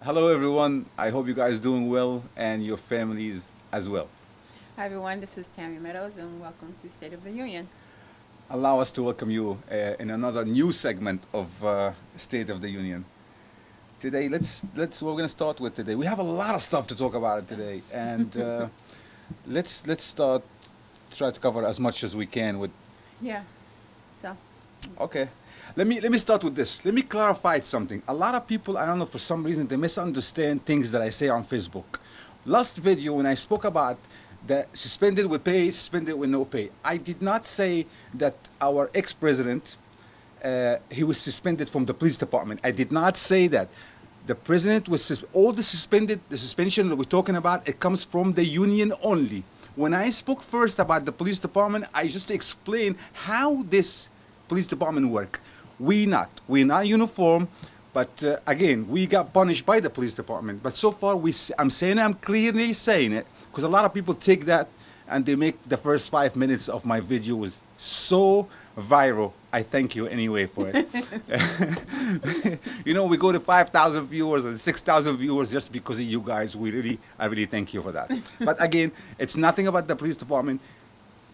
Hello, everyone. I hope you guys doing well and your families as well. Hi, everyone. This is Tammy Meadows, and welcome to State of the Union. Allow us to welcome you in another new segment of State of the Union. Today, let's what we're gonna start with today. We have a lot of stuff to talk about today, and let's start try to cover as much as we can with. Yeah. So, Okay, let me start with this. Let me clarify something. A lot of people, I don't know, for some reason they misunderstand things that I say on Facebook. Last video when I spoke about the suspended with pay, suspended with no pay, I did not say that our ex-president he was suspended from the police department. I did not say that. The president was all the suspension that we're talking about. It comes from the union only. When I spoke first about the police department, I just explained how this police department work. We're not uniform, but again, we got punished by the police department. But so far, I'm clearly saying it because a lot of people take that and they make the first 5 minutes of my video was so viral. I thank you anyway for it. We go to 5,000 viewers and 6,000 viewers just because of you guys. I really thank you for that. But again, it's nothing about the police department.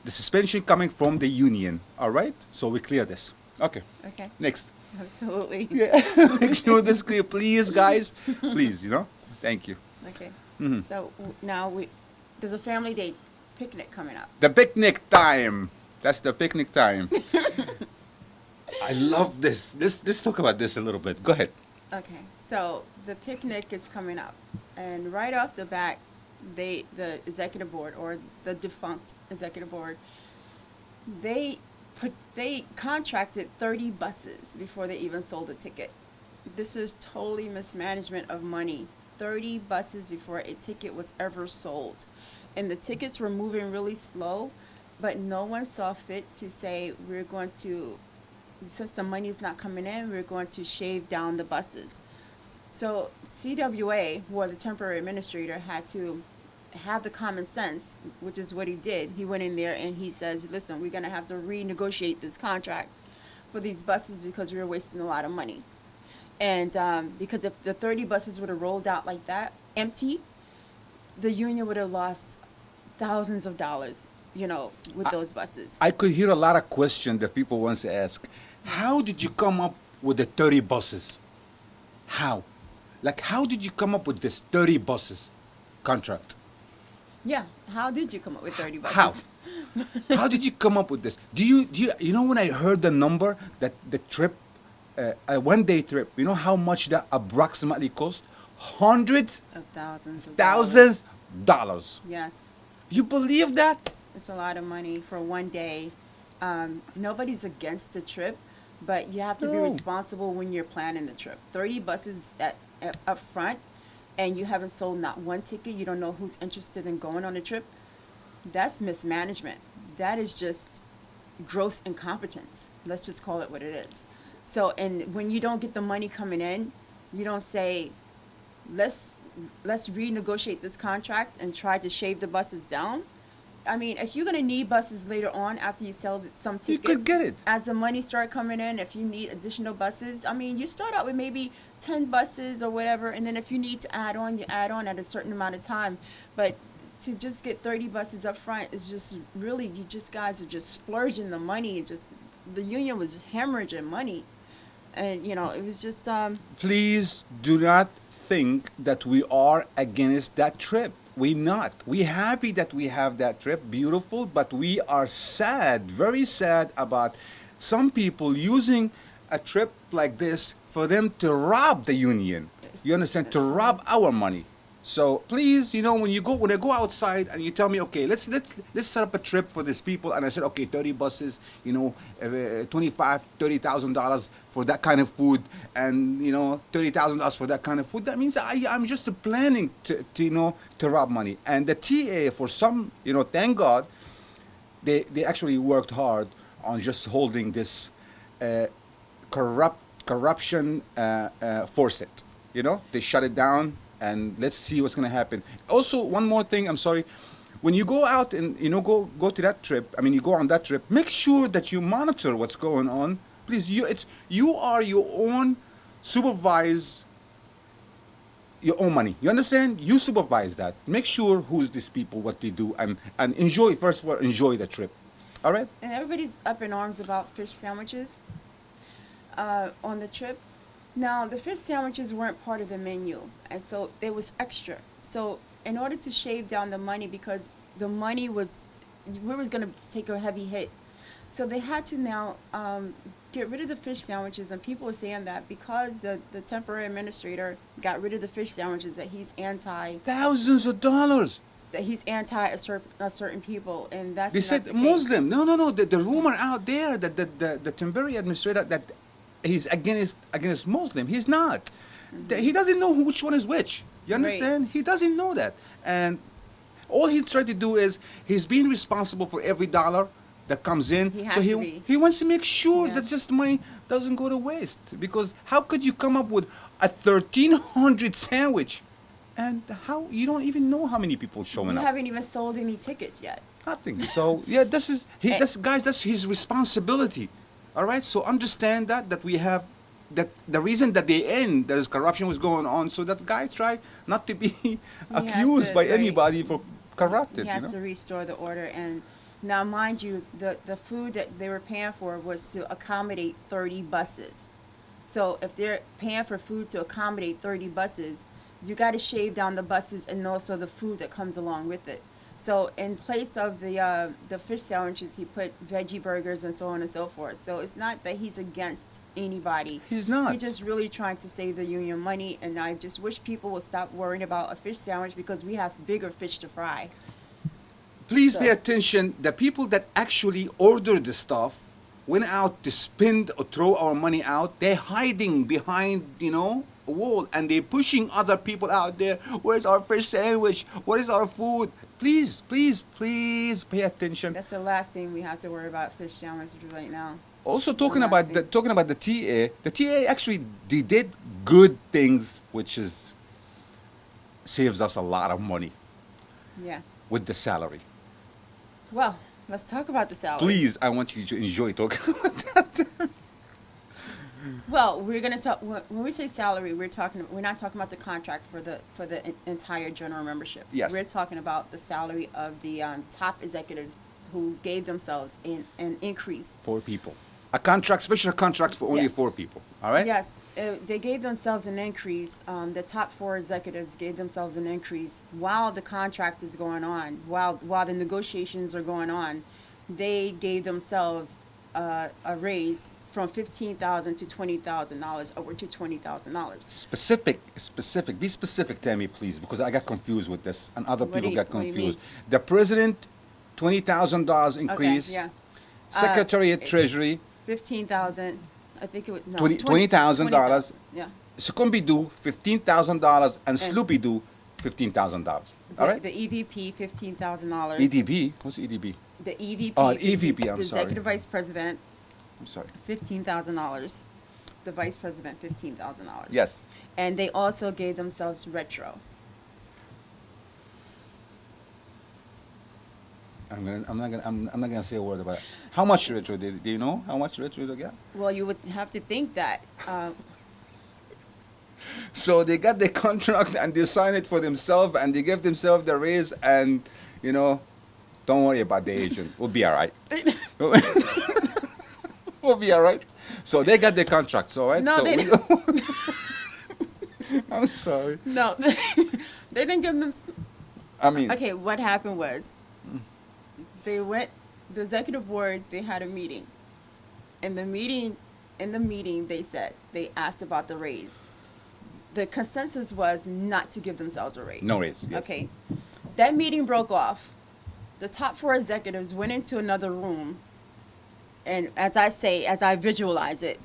The suspension coming from the union. All right? So we clear this. Okay. okay. Next. Absolutely. Yeah. Make sure this clear, please, guys. Please, Thank you. Okay. So, there's a family day picnic coming up. The picnic time. That's the picnic time. I love this. Let's talk about this a little bit. Go ahead. Okay. So, the picnic is coming up. And right off the bat, the executive board or the defunct executive board, they they contracted 30 buses before they even sold a ticket. This is totally mismanagement of money. 30 buses before a ticket was ever sold. And the tickets were moving really slow, but no one saw fit to say, we're going to, since the money is not coming in, we're going to shave down the buses. So CWA, who are the temporary administrator, had to have the common sense, which is what he did. He went in there and he says, listen, we're going to have to renegotiate this contract for these buses because we were wasting a lot of money. And because if the 30 buses would have rolled out like that, empty, the union would have lost thousands of dollars, with those buses. I could hear a lot of questions that people wants to ask. How did you come up with the 30 buses? How? Like, how did you come up with this 30 buses contract? Yeah. How did you come up with 30 How? buses? How did you come up with this? Do you know when I heard the number that the trip, a 1 day trip, you know how much that approximately cost? Hundreds, Of thousands of dollars. thousands dollars. Yes. You believe that? It's a lot of money for 1 day. Nobody's against the trip, but you have to be No. responsible when you're planning the trip. 30 buses up front, and you haven't sold not one ticket. You don't know who's interested in going on the trip. That's mismanagement. That is just gross incompetence. Let's just call it what it is. So, and when you don't get the money coming in, you don't say, let's let's renegotiate this contract and try to shave the buses down. I mean, if you're gonna need buses later on after you sell some You tickets, could get it. as the money start coming in, if you need additional buses, I mean, you start out with maybe 10 buses or whatever, and then if you need to add on, you add on at a certain amount of time. But to just get 30 buses up front is just really, you just guys are just splurging the money. Just the union was hemorrhaging money, and it was just Please do not think that we are against that trip. We not. We happy that we have that trip, beautiful, but we are sad, very sad about some people using a trip like this for them to rob the union. You understand? To rob our money. So please, when I go outside and you tell me, okay, let's set up a trip for these people, and I said, okay, 30 buses, 25, $30,000 for that kind of food, and $30,000 for that kind of food. That means I'm just planning to rob money. And the TA for some, thank God, they actually worked hard on just holding this uh, corruption faucet. They shut it down, and let's see what's going to happen. Also, one more thing. I'm sorry. When you go out and go to that trip, I mean, you go on that trip. Make sure that you monitor what's going on. Please, you are your own supervised your own money. You understand? You supervise that. Make sure who's these people, what they do, and enjoy. First of all, enjoy the trip. All right. And everybody's up in arms about fish sandwiches on the trip. Now, the fish sandwiches weren't part of the menu, and so it was extra. So, in order to shave down the money, because the money was, we was going to take a heavy hit, so they had to now get rid of the fish sandwiches. And people are saying that because the temporary administrator got rid of the fish sandwiches, that he's anti, Thousands of dollars. that he's anti a certain people, and that's They not said the case. Muslim. No, no, no. The rumor out there that the temporary administrator that he's against Muslim. He's not. He doesn't know which one is which. You Right. understand? He doesn't know that. And all he tried to do is he's being responsible for every dollar that comes in. He has so to be. he wants to make sure Yeah. that just money doesn't go to waste. Because how could you come up with a 1,300 sandwich, and how you don't even know how many people showing We up? haven't even sold any tickets yet. Nothing. So yeah, this is Eh. that's his responsibility. All right. So understand that we have that the reason that they end there's corruption was going on, so that guy tried not to be has accused to, by right. anybody for corrupted. He has You to know? restore the order. And now, mind you, the food that they were paying for was to accommodate 30 buses. So if they're paying for food to accommodate 30 buses, you got to shave down the buses and also the food that comes along with it. So in place of the fish sandwiches, he put veggie burgers and so on and so forth. So it's not that he's against anybody. He's not. He's just really trying to save the union money. And I just wish people would stop worrying about a fish sandwich, because we have bigger fish to fry. Please So- pay attention. The people that actually order the stuff went out to spend or throw our money out. They're hiding behind, a wall, and they're pushing other people out there. Where's our fish sandwich? What is our food? Please, please, please pay attention. That's the last thing we have to worry about, fish sandwiches right now. Also talking last about thing. the TA. The TA actually they did good things, which is saves us a lot of money Yeah. with the salary. Well, let's talk about the salary. Please, I want you to enjoy talking about that. Well, we're gonna talk when we say salary. We're not talking about the contract for the entire general membership. Yes. We're talking about the salary of the top executives who gave themselves an increase. 4 people. A contract, special contract for only Yes. 4 people. All right. Yes, they gave themselves an increase. The top 4 executives gave themselves an increase while the contract is going on, while the negotiations are going on. They gave themselves a raise from $15,000 to $20,000, over to $20,000. Specific. Be specific, Tammy, please, because I got confused with this, and other What do people you- got what do you confused. The president, $20,000 increase. Okay, yeah. Secretary of Treasury, 15,000. I think it was no, $20,000. Yeah. Sukumbi do $15,000, and And- Sloopy do $15,000. All right. The EVP $15,000. EDB. What's EDB? The EVP. Oh, the EVP, I'm the sorry. executive vice president I'm sorry. $15,000. The vice president $15,000. Yes. And they also gave themselves retro. I'm not gonna say a word about it. How much retro do you know? How much retro they got? Well, you would have to think that. So they got the contract and they sign it for themselves and they give themselves the raise, and don't worry about the agent. We'll be all right. We'll be all right. So they got the contracts, all right? No, so they we- I'm sorry. No, they didn't give them. I mean, Okay, what happened was the executive board, they had a meeting. In the meeting, they asked about the raise. The consensus was not to give themselves a raise. no raise. Yes. Okay. That meeting broke off. The top 4 executives went into another room. And as I visualize it,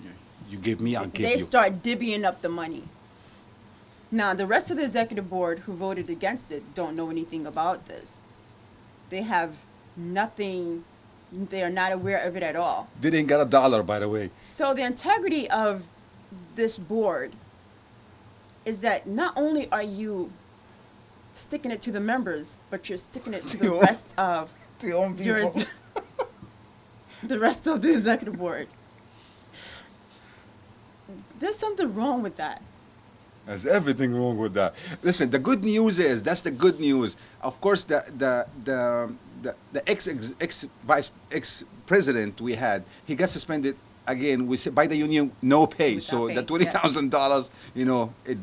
You give me, I'll give they you. start divvying up the money. Now, the rest of the executive board who voted against it don't know anything about this. They have nothing, they are not aware of it at all. They didn't get $1, by the way. So the integrity of this board is that not only are you sticking it to the members, but you're sticking it to the To rest of The own your, people. the rest of the executive board. There's something wrong with that. There's everything wrong with that. Listen, the good news is that's the good news. Of course, the ex vice ex president we had, he got suspended again. We said by the union, no pay. Without So pay, the yeah. $20,000, it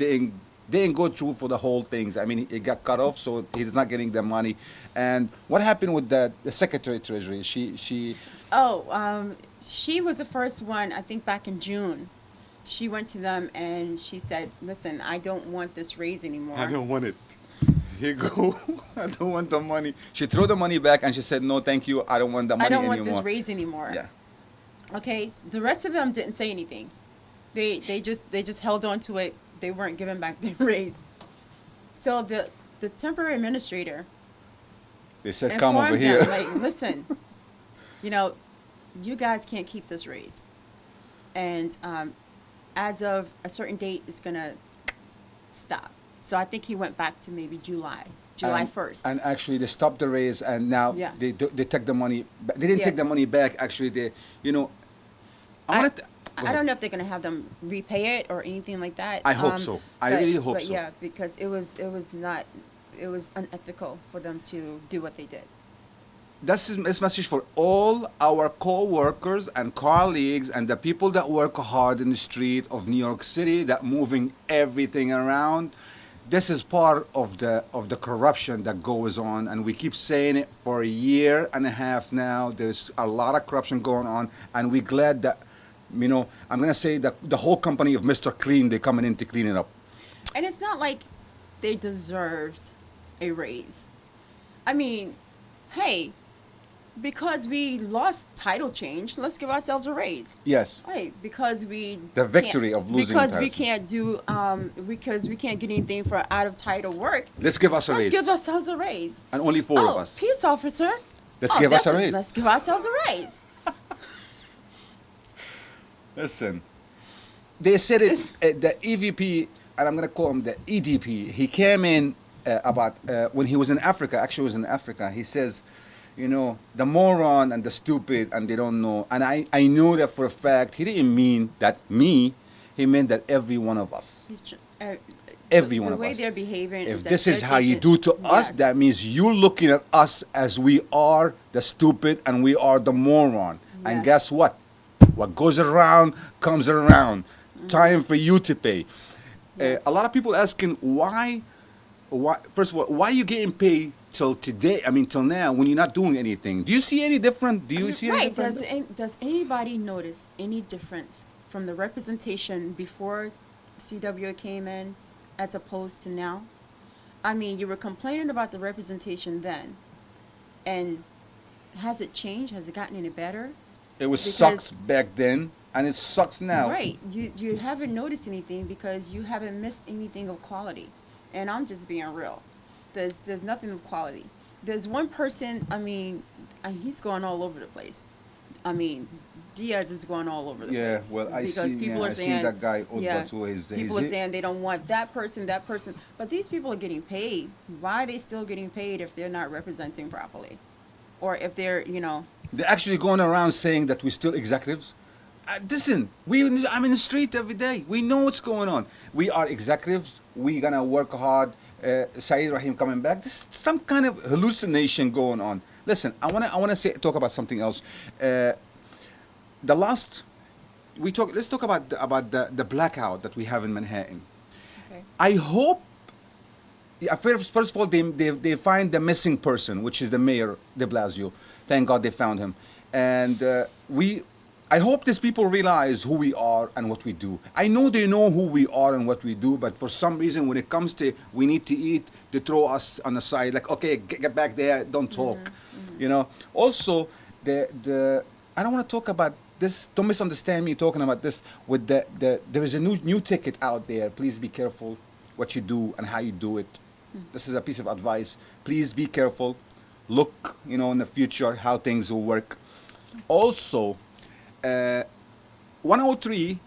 didn't go through for the whole things. I mean, it got cut off, so he's not getting the money. And what happened with the secretary of treasury? She Oh, she was the first one, I think back in June. She went to them and she said, listen, I don't want this raise anymore. I don't want it. Here you go. I don't want the money. She threw the money back and she said, no, thank you. I don't want the money I don't anymore. want this raise anymore. Yeah. Okay, the rest of them didn't say anything. They just held on to it. They weren't giving back their raise. So the temporary administrator They said, come over informed here. them, like, listen, you guys can't keep this raise. And as of a certain date, it's going to stop. So I think he went back to maybe July And- 1st. And actually, they stopped the raise, and now Yeah. they take the money. They didn't Yeah. take the money back. Actually, I want to. I don't know if they're going to have them repay it or anything like that. I hope so. I really hope but so. yeah, because it was unethical for them to do what they did. That's this message for all our co-workers and colleagues and the people that work hard in the street of New York City, that moving everything around. This is part of the corruption that goes on, and we keep saying it for a year and a half now. There's a lot of corruption going on, and we're glad that, I'm gonna say that the whole company of Mr. Clean, they're coming in to clean it up. And it's not like they deserved a raise. I mean, hey, because we lost title change, let's give ourselves a raise. Yes. Right, because we The victory can't- of losing because we title. can't do because we can't get anything for out of title work. Let's give us a Let's raise. give ourselves a raise. And only four of Oh, us. peace officer. Let's Oh, give us that's a raise. Let's give ourselves a raise. Listen, they said it. The EVP, and I'm gonna call him the EDP. He came in about when he was in Africa. Actually, was in Africa. He says, the moron and the stupid, and they don't know. And I know that for a fact. He didn't mean that me. He meant that every one of us. Every one the of way us. they're behaving. If is that this is they're how you thinking- do to us, Yes. that means you looking at us as we are the stupid and we are the moron. And Yes. guess what? What goes around comes around. Time for you to pay. Yes. A lot of people asking why. First of all, why you getting paid till today? I mean, till now, when you're not doing anything. Do you see any different? Do you see any Right. different? Does anybody notice any difference from the representation before CWA came in as opposed to now? I mean, you were complaining about the representation then, and has it changed? Has it gotten any better? It was because- sucks back then, and it sucks now. Right. You haven't noticed anything because you haven't missed anything of quality. And I'm just being real. There's nothing of quality. There's one person, I mean, and he's going all over the place. I mean, Diaz is going all over the Yeah, place. well, I because see- people yeah, are I see saying that guy Oswald yeah, too. He's people are hit- saying they don't want that person. But these people are getting paid. Why are they still getting paid if they're not representing properly? Or if they're, They're actually going around saying that we're still executives. Listen, I'm in the street every day. We know what's going on. We are executives. We're gonna work hard. Saeed Rahim coming back. There's some kind of hallucination going on. Listen, I wanna talk about something else. Let's talk about the blackout that we have in Manhattan. okay. I hope. Yeah, first of all, they find the missing person, which is the mayor De Blasio. Thank God they found him, and I hope these people realize who we are and what we do. I know they know who we are and what we do, but for some reason, when it comes to we need to eat, they throw us on the side. Like, okay, get back there, don't talk. Also, I don't want to talk about this. Don't misunderstand me talking about this. With there is a new ticket out there. Please be careful what you do and how you do it. This is a piece of advice. Please be careful. Look, in the future how things will work. Also, 103,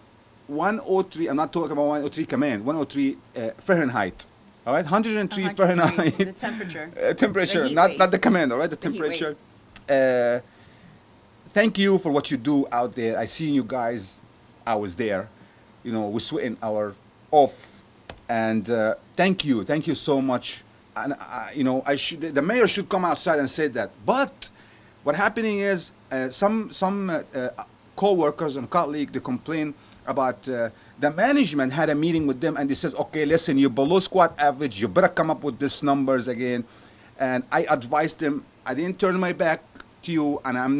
I'm not talking about 103 command, 103 Fahrenheit. All right, 103 103, Fahrenheit. the temperature. Temperature, The heat not wave. the command, all right? The The heat wave. temperature. Thank you for what you do out there. I seen you guys. I was there. We're sweating our off And thank you so much. And the mayor should come outside and say that. But what happening is some co-workers and colleagues, they complain about the management had a meeting with them, and they says, okay, listen, you're below squad average, you better come up with these numbers again. And I advised them, I didn't turn my back to you, and I'm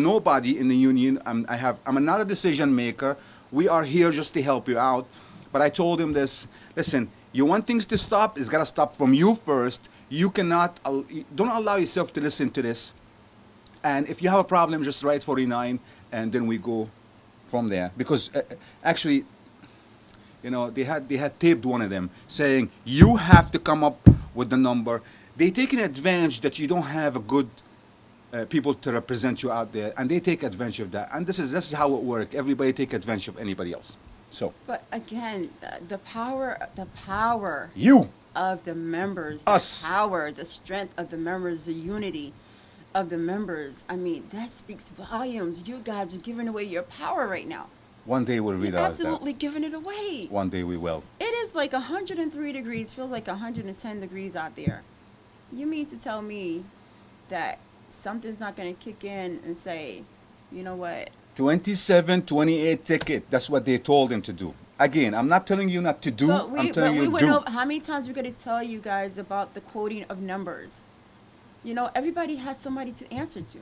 nobody in the union. I'm not a decision maker. We are here just to help you out. But I told him this, listen, you want things to stop, it's got to stop from you first. You cannot, don't allow yourself to listen to this. And if you have a problem, just write 49, and then we go from there. Because actually, they had taped one of them saying, you have to come up with the number. They taking advantage that you don't have a good people to represent you out there, and they take advantage of that. And this is how it works. Everybody take advantage of anybody else. So But again, the power you, of the members, Us. the power, the strength of the members, the unity of the members. I mean, that speaks volumes. You guys are giving away your power right now. one day we'll You're realize absolutely giving it away. that. One day we will. It is like 103 degrees, feels like 110 degrees out there. You mean to tell me that something's not going to kick in and say, you know what? 27, 28 ticket. That's what they told him to do. Again, I'm not telling you not to do. I'm telling you went do. over, how many times we got to tell you guys about the quoting of numbers? Everybody has somebody to answer to.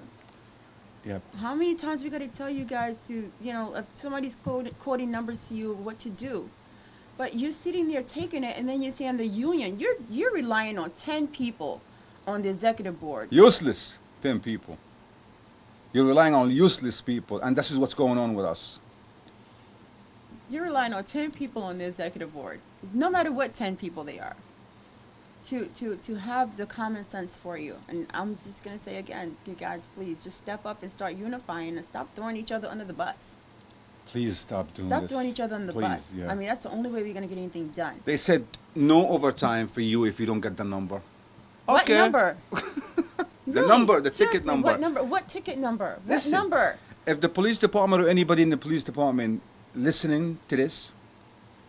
Yep. How many times we got to tell you guys to, if somebody's quoting numbers to you, what to do? But you're sitting there taking it, and then you're saying the union, you're relying on 10 people on the executive board. Useless 10 people. You're relying on useless people, and this is what's going on with us. You're relying on 10 people on the executive board, no matter what 10 people they are, to have the common sense for you. And I'm just going to say again, you guys, please just step up and start unifying and stop throwing each other under the bus. Please stop doing Stop this. throwing each other under the Please, bus. yeah. I mean, that's the only way we're going to get anything done. They said no overtime for you if you don't get the number. What Okay. number? The Really? number, the Seriously, ticket number. What number? What ticket number? What Listen. number? If the police department or anybody in the police department listening to this,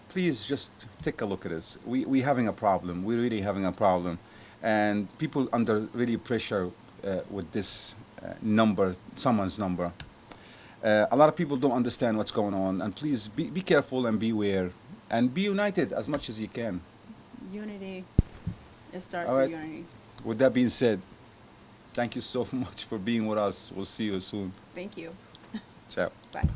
please just take a look at this. We having a problem. We're really having a problem. And people under really pressure with this number, someone's number. A lot of people don't understand what's going on. And please be careful and beware. And be united as much as you can. Unity. It starts All with right. unity. With that being said, thank you so much for being with us. We'll see you soon. Thank you. Ciao. Bye.